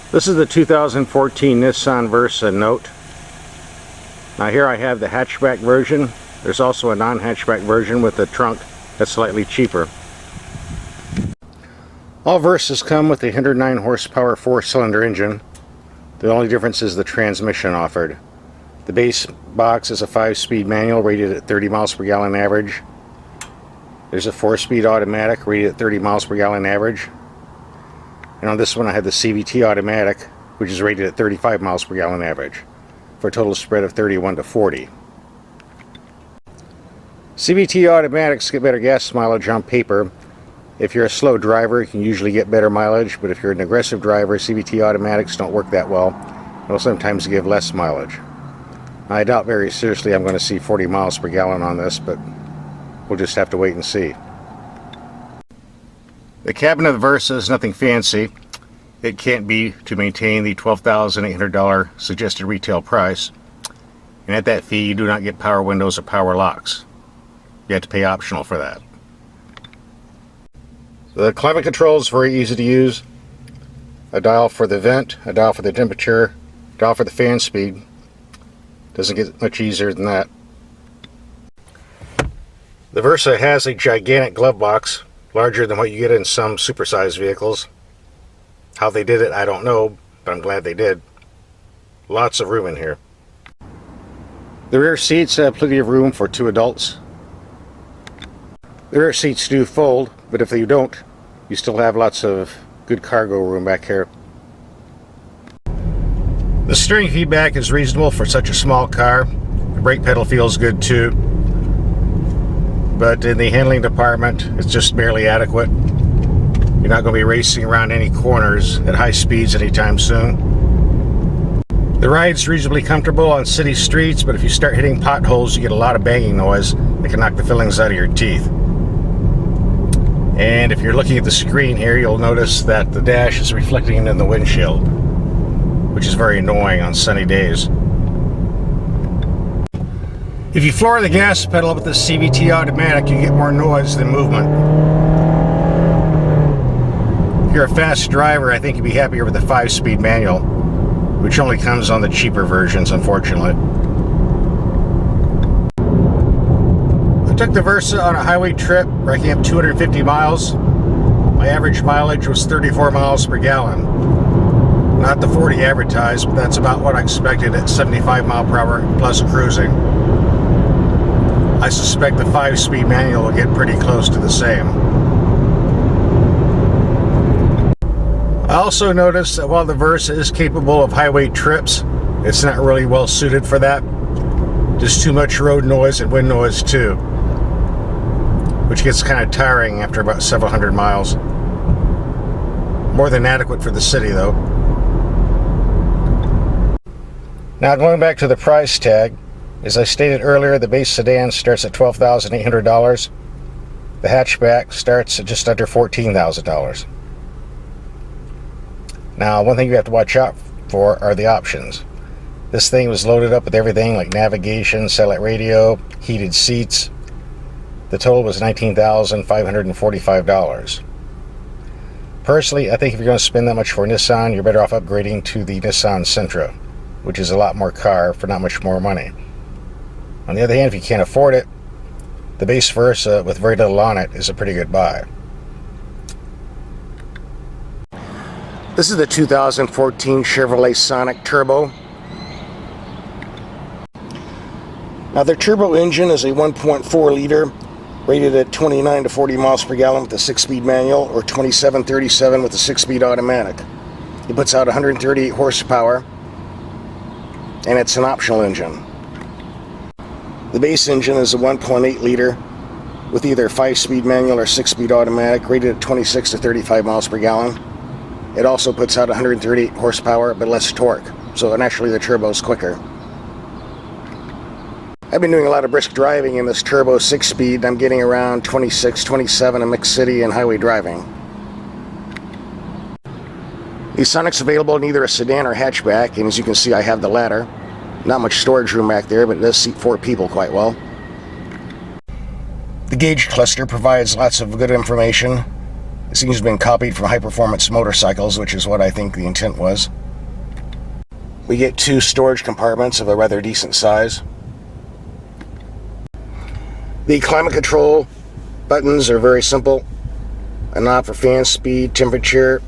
This is the 2014 Nissan Versa Note. Now here I have the hatchback version. There's also a non-hatchback version with a trunk that's slightly cheaper. All Versas come with a 109 horsepower 4-cylinder engine. The only difference is the transmission offered. The base box is a 5-speed manual rated at 30 miles per gallon average. There's a 4-speed automatic rated at 30 miles per gallon average. And on this one I have the CVT automatic, which is rated at 35 miles per gallon average, for a total spread of 31 to 40. CVT automatics get better gas mileage on paper. If you're a slow driver, you can usually get better mileage, but if you're an aggressive driver, CVT automatics don't work that well. They'll sometimes give less mileage. I doubt very seriously I'm going to see 40 miles per gallon on this, but we'll just have to wait and see. The cabin of the Versa is nothing fancy. It can't be to maintain the $12,800 suggested retail price. And at that fee, you do not get power windows or power locks. You have to pay optional for that. The climate control is very easy to use. A dial for the vent, a dial for the temperature, a dial for the fan speed. Doesn't get much easier than that. The Versa has a gigantic glove box, larger than what you get in some supersized vehicles. How they did it, I don't know, but I'm glad they did. Lots of room in here. The rear seats have plenty of room for 2 adults. The rear seats do fold, but if they don't, you still have lots of good cargo room back here. The steering feedback is reasonable for such a small car. The brake pedal feels good too. But in the handling department, it's just barely adequate. You're not going to be racing around any corners at high speeds anytime soon. The ride's reasonably comfortable on city streets, but if you start hitting potholes, you get a lot of banging noise that can knock the fillings out of your teeth. And if you're looking at the screen here, you'll notice that the dash is reflecting in the windshield, which is very annoying on sunny days. If you floor the gas pedal with the CVT automatic, you get more noise than movement. If you're a fast driver, I think you'd be happier with the 5-speed manual, which only comes on the cheaper versions, unfortunately. I took the Versa on a highway trip, racking up 250 miles. My average mileage was 34 miles per gallon. Not the 40 advertised, but that's about what I expected at 75 mile per hour plus cruising. I suspect the 5-speed manual will get pretty close to the same. I also noticed that while the Versa is capable of highway trips, it's not really well suited for that. Just too much road noise and wind noise too, which gets kind of tiring after about several hundred miles. More than adequate for the city though. Now going back to the price tag, as I stated earlier, the base sedan starts at $12,800. The hatchback starts at just under $14,000. Now, one thing you have to watch out for are the options. This thing was loaded up with everything like navigation, satellite radio, heated seats. The total was $19,545. Personally, I think if you're going to spend that much for a Nissan, you're better off upgrading to the Nissan Sentra, which is a lot more car for not much more money. On the other hand, if you can't afford it, the base Versa with very little on it is a pretty good buy. This is the 2014 Chevrolet Sonic Turbo. Now their turbo engine is a 1.4 liter rated at 29 to 40 miles per gallon with a 6-speed manual, or 27-37 with a 6-speed automatic. It puts out 138 horsepower, and it's an optional engine. The base engine is a 1.8 liter with either 5-speed manual or 6-speed automatic rated at 26 to 35 miles per gallon. It also puts out 138 horsepower but less torque, so naturally the turbo is quicker. I've been doing a lot of brisk driving in this turbo 6-speed. I'm getting around 26, 27 in mixed city and highway driving. The Sonic's available in either a sedan or hatchback, and as you can see I have the latter. Not much storage room back there, but it does seat 4 people quite well. The gauge cluster provides lots of good information. It seems to have been copied from high-performance motorcycles, which is what I think the intent was. We get 2 storage compartments of a rather decent size. The climate control buttons are very simple. A knob for fan speed, temperature,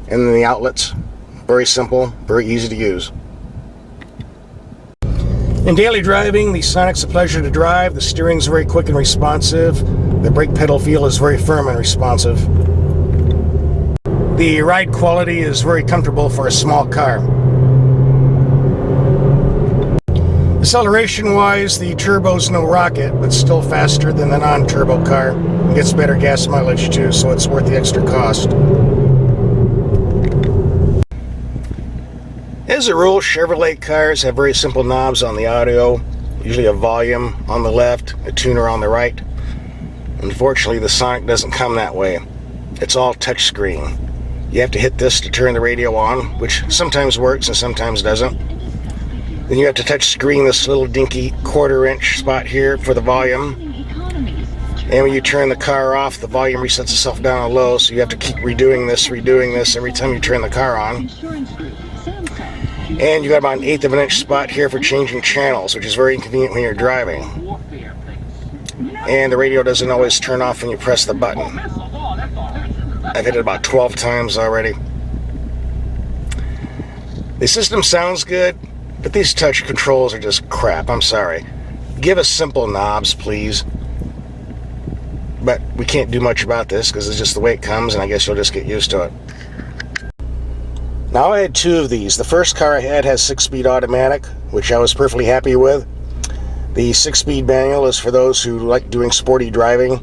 and then the outlets. Very simple, very easy to use. In daily driving, the Sonic's a pleasure to drive. The steering's very quick and responsive. The brake pedal feel is very firm and responsive. The ride quality is very comfortable for a small car. Acceleration-wise, the turbo's no rocket, but still faster than the non-turbo car. It gets better gas mileage too, so it's worth the extra cost. As a rule, Chevrolet cars have very simple knobs on the audio, usually a volume on the left, a tuner on the right. Unfortunately, the Sonic doesn't come that way. It's all touchscreen. You have to hit this to turn the radio on, which sometimes works and sometimes doesn't. Then you have to touch screen this little dinky 1/4-inch spot here for the volume. And when you turn the car off, the volume resets itself down to low, so you have to keep redoing this every time you turn the car on. And you got about an 1/8 of an inch spot here for changing channels, which is very inconvenient when you're driving. And the radio doesn't always turn off when you press the button. I've hit it about 12 times already. The system sounds good, but these touch controls are just crap. I'm sorry. Give us simple knobs, please. But we can't do much about this because it's just the way it comes, and I guess you'll just get used to it. Now I had 2 of these. The first car I had has 6-speed automatic, which I was perfectly happy with. The 6-speed manual is for those who like doing sporty driving,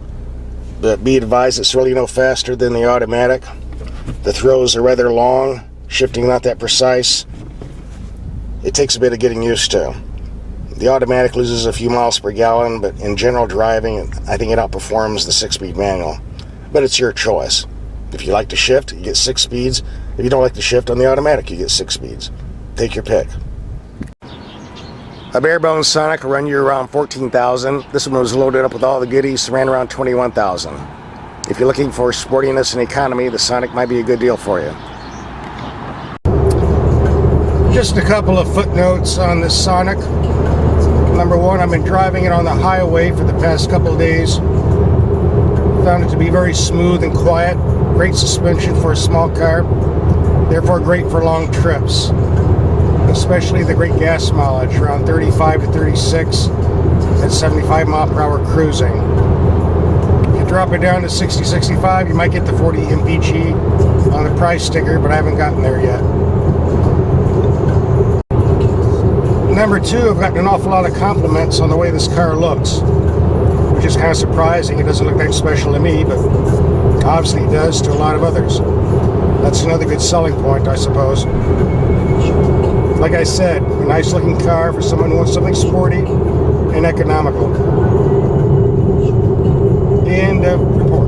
but be advised it's really no faster than the automatic. The throws are rather long, shifting not that precise. It takes a bit of getting used to. The automatic loses a few miles per gallon, but in general driving, I think it outperforms the 6-speed manual. But it's your choice. If you like to shift, you get 6 speeds. If you don't like to shift on the automatic, you get 6 speeds. Take your pick. A bare-bones Sonic will run you around $14,000. This one was loaded up with all the goodies, ran around $21,000. If you're looking for sportiness and economy, the Sonic might be a good deal for you. Just a couple of footnotes on this Sonic. Number 1, I've been driving it on the highway for the past couple of days. Found it to be very smooth and quiet. Great suspension for a small car. Therefore great for long trips. Especially the great gas mileage, around 35 to 36 at 75 mile per hour cruising. If you drop it down to 60, 65, you might get the 40 mpg on the price sticker, but I haven't gotten there yet. Number 2, I've gotten an awful lot of compliments on the way this car looks, which is kind of surprising. It doesn't look that special to me, but obviously it does to a lot of others. That's another good selling point, I suppose. Like I said, a nice looking car for someone who wants something sporty and economical. And report.